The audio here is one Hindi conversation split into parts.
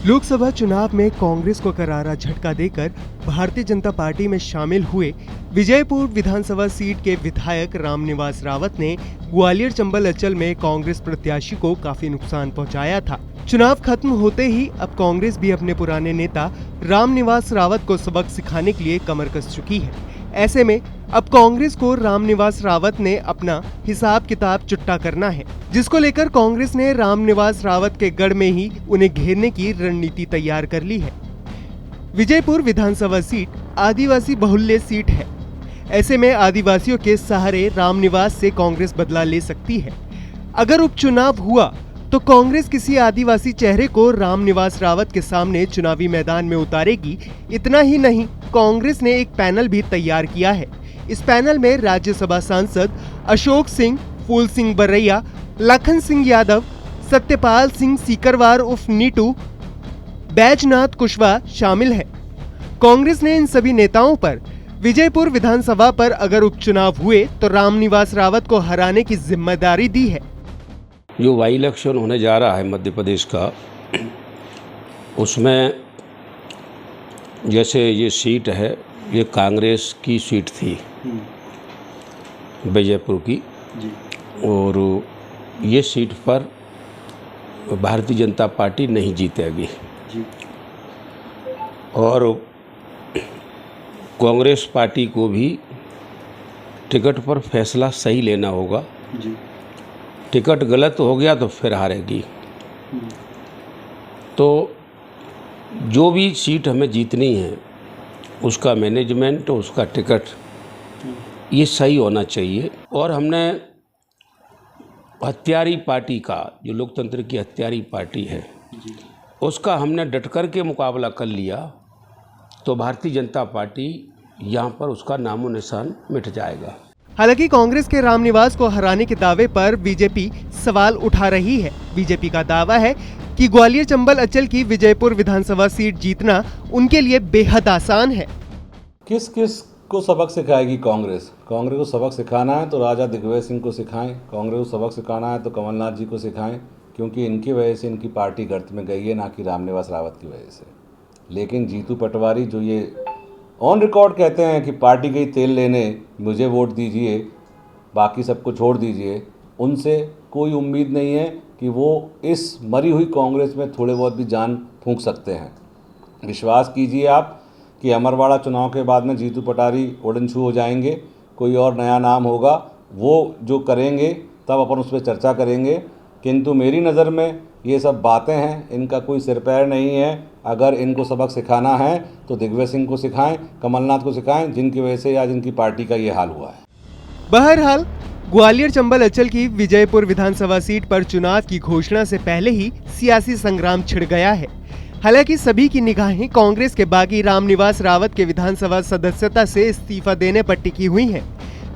लोकसभा चुनाव में कांग्रेस को करारा झटका देकर भारतीय जनता पार्टी में शामिल हुए विजयपुर विधानसभा सीट के विधायक रामनिवास रावत ने ग्वालियर चंबल अंचल में कांग्रेस प्रत्याशी को काफी नुकसान पहुंचाया था। चुनाव खत्म होते ही अब कांग्रेस भी अपने पुराने नेता रामनिवास रावत को सबक सिखाने के लिए कमर कस चुकी है। ऐसे में अब कांग्रेस को रामनिवास रावत ने अपना हिसाब किताब चुट्टा करना है, जिसको लेकर कांग्रेस ने रामनिवास रावत के गढ़ में ही उन्हें घेरने की रणनीति तैयार कर ली है। विजयपुर विधानसभा सीट आदिवासी बहुल्य सीट है। ऐसे में आदिवासियों के सहारे रामनिवास से कांग्रेस बदला ले सकती है। अगर उपचुनाव हुआ तो कांग्रेस किसी आदिवासी चेहरे को रामनिवास रावत के सामने चुनावी मैदान में उतारेगी। इतना ही नहीं, कांग्रेस ने एक पैनल भी तैयार किया है। इस पैनल में राज्यसभा सांसद अशोक सिंह, फूल सिंह बरैया, लखन सिंह यादव, सत्यपाल सिंह सीकरवार उर्फ नीटू, बैजनाथ कुशवाहा शामिल है। कांग्रेस ने इन सभी नेताओं पर विजयपुर विधानसभा पर अगर उपचुनाव हुए तो रामनिवास रावत को हराने की जिम्मेदारी दी है। जो वाई इलेक्शन होने जा रहा है मध्य प्रदेश का, उसमें जैसे ये सीट है, ये कांग्रेस की सीट थी विजयपुर की, और ये सीट पर भारतीय जनता पार्टी नहीं जीतेगी और कांग्रेस पार्टी को भी टिकट पर फैसला सही लेना होगा। टिकट गलत हो गया तो फिर हारेगी। तो जो भी सीट हमें जीतनी है उसका मैनेजमेंट, उसका टिकट ये सही होना चाहिए। और हमने हत्यारी पार्टी का, जो लोकतंत्र की हत्यारी पार्टी है, उसका हमने डट कर के मुकाबला कर लिया तो भारतीय जनता पार्टी यहाँ पर उसका नामो निशान मिट जाएगा। हालांकि कांग्रेस के रामनिवास को हराने के दावे पर बीजेपी सवाल उठा रही है। बीजेपी का दावा है कि ग्वालियर चंबल अंचल की विजयपुर विधानसभा सीट जीतना उनके लिए बेहद आसान है। किस किस को सबक सिखाएगी कांग्रेस? कांग्रेस को सबक सिखाना है तो राजा दिग्विजय सिंह को सिखाएं, कांग्रेस को सबक सिखाना है तो कमलनाथ जी को सिखाएं, क्योंकि इनकी वजह से इनकी पार्टी गर्त में गई है, ना कि रामनिवास रावत की वजह से। लेकिन जीतू पटवारी जो ये ऑन रिकॉर्ड कहते हैं कि पार्टी गई तेल लेने, मुझे वोट दीजिए, बाकी सबको छोड़ दीजिए, उनसे कोई उम्मीद नहीं है कि वो इस मरी हुई कांग्रेस में थोड़े बहुत भी जान फूंक सकते हैं। विश्वास कीजिए आप कि अमरवाड़ा चुनाव के बाद में जीतू पटवारी उड़न छू हो जाएंगे, कोई और नया नाम होगा, वो जो करेंगे तब अपन उस पर चर्चा करेंगे। किंतु मेरी नज़र में ये सब बातें हैं, इनका कोई सिर पैर नहीं है। अगर इनको सबक सिखाना है तो दिग्विजय सिंह को सिखाएं, कमलनाथ को सिखाएं, जिनकी वजह से आज इनकी पार्टी का ये हाल हुआ है। बहरहाल ग्वालियर चंबल अंचल की विजयपुर विधानसभा सीट पर चुनाव की घोषणा से पहले ही सियासी संग्राम छिड़ गया है। हालांकि सभी की निगाहें कांग्रेस के बागी रामनिवास रावत के विधानसभा सदस्यता से इस्तीफा देने पर टिकी हुई है,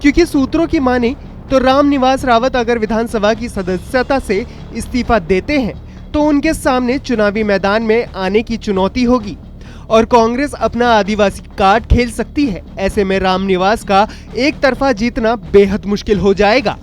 क्योंकि सूत्रों की माने तो रामनिवास रावत अगर विधानसभा की सदस्यता से इस्तीफा देते हैं तो उनके सामने चुनावी मैदान में आने की चुनौती होगी और कांग्रेस अपना आदिवासी कार्ड खेल सकती है। ऐसे में रामनिवास का एक तरफा जीतना बेहद मुश्किल हो जाएगा।